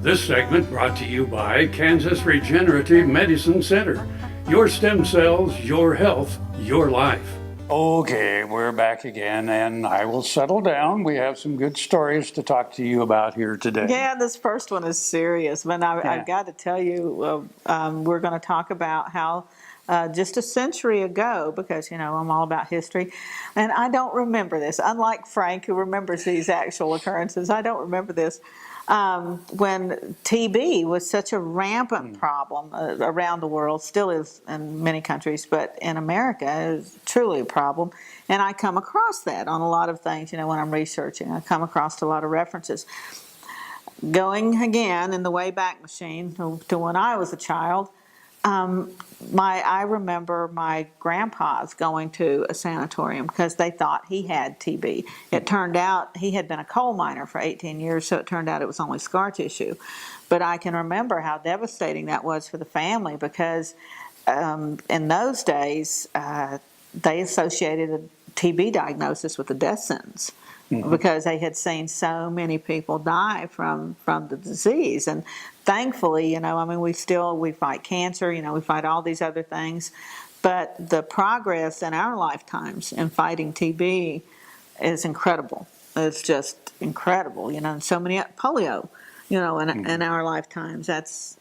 This segment brought to you by Kansas Regenerative Medicine Center. Your stem cells, your health, your life. Okay, we're back again, and I will settle down. We have some good stories to talk to you about here today. Yeah, this first one is serious, but I've got to tell you, we're going to talk about how just a century ago, because, you know, I'm all about history, and I don't remember this. Unlike Frank, who remembers these actual occurrences, I don't remember this. When TB was such a rampant problem around the world, still is in many countries, but in America is truly a problem. And I come across that on a lot of things, you know, when I'm researching. I come across a lot of references. Going again in the Wayback Machine to when I was a child, I remember my grandpa's going to a sanatorium because they thought he had TB. It turned out he had been a coal miner for 18 years, so it turned out it was only scar tissue. But I can remember how devastating that was for the family because in those days they associated a TB diagnosis with a death sentence. Because they had seen so many people die from the disease. And thankfully, you know, I mean, we fight cancer, you know, we fight all these other things. But the progress in our lifetimes in fighting TB is incredible. It's just incredible, you know, and so many polio, you know, in our lifetimes. That's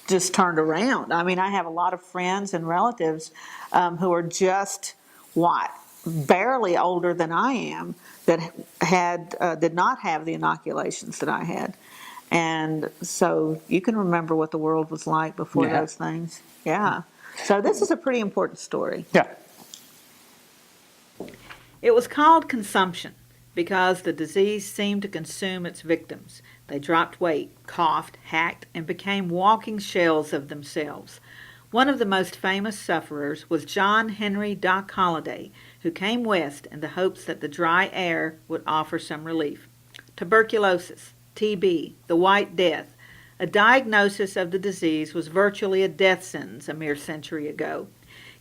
just turned around. I mean, I have a lot of friends and relatives who are just, barely older than I am, that did not have the inoculations that I had. And so you can remember what the world was like before those things. Yeah. So this is a pretty important story. Yeah. It was called consumption because the disease seemed to consume its victims. They dropped weight, coughed, hacked, and became walking shells of themselves. One of the most famous sufferers was John Henry Doc Holliday, who came west in the hopes that the dry air would offer some relief. Tuberculosis, TB, the White Death. A diagnosis of the disease was virtually a death sentence a mere century ago.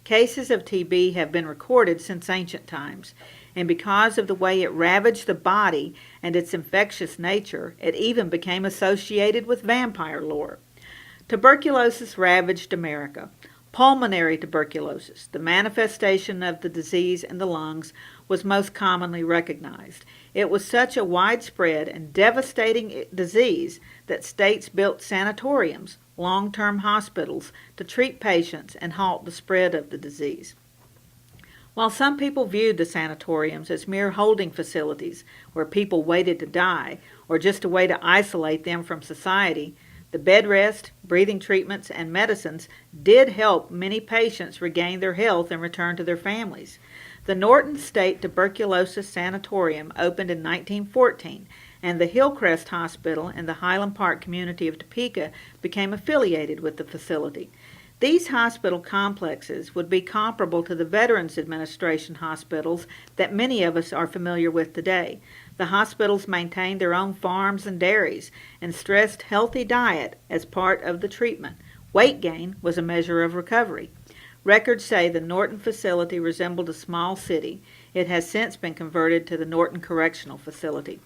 Cases of TB have been recorded since ancient times, and because of the way it ravaged the body and its infectious nature, it even became associated with vampire lore. Tuberculosis ravaged America. Pulmonary tuberculosis, the manifestation of the disease in the lungs, was most commonly recognized. It was such a widespread and devastating disease that states built sanatoriums, long-term hospitals, to treat patients and halt the spread of the disease. While some people viewed the sanatoriums as mere holding facilities where people waited to die, or just a way to isolate them from society, the bed rest, breathing treatments, and medicines did help many patients regain their health and return to their families. The Norton State Tuberculosis Sanatorium opened in 1914, and the Hillcrest Hospital in the Highland Park community of Topeka became affiliated with the facility. These hospital complexes would be comparable to the Veterans Administration hospitals that many of us are familiar with today. The hospitals maintained their own farms and dairies and stressed healthy diet as part of the treatment. Weight gain was a measure of recovery. Records say the Norton facility resembled a small city. It has since been converted to the Norton Correctional Facility.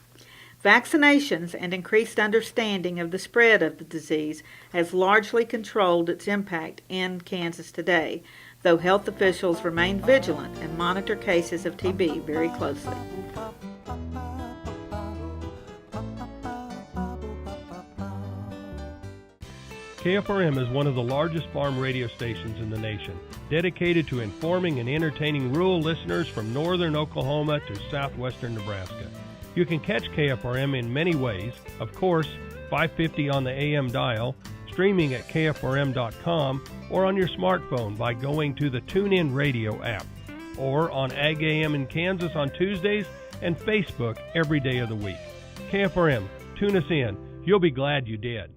Vaccinations and increased understanding of the spread of the disease has largely controlled its impact in Kansas today, though health officials remain vigilant and monitor cases of TB very closely. KFRM is one of the largest farm radio stations in the nation, dedicated to informing and entertaining rural listeners from northern Oklahoma to southwestern Nebraska. You can catch KFRM in many ways, of course, 550 on the AM dial, streaming at kfrm.com, or on your smartphone by going to the TuneIn Radio app, or on Ag AM in Kansas on Tuesdays and Facebook every day of the week. KFRM, tune us in. You'll be glad you did.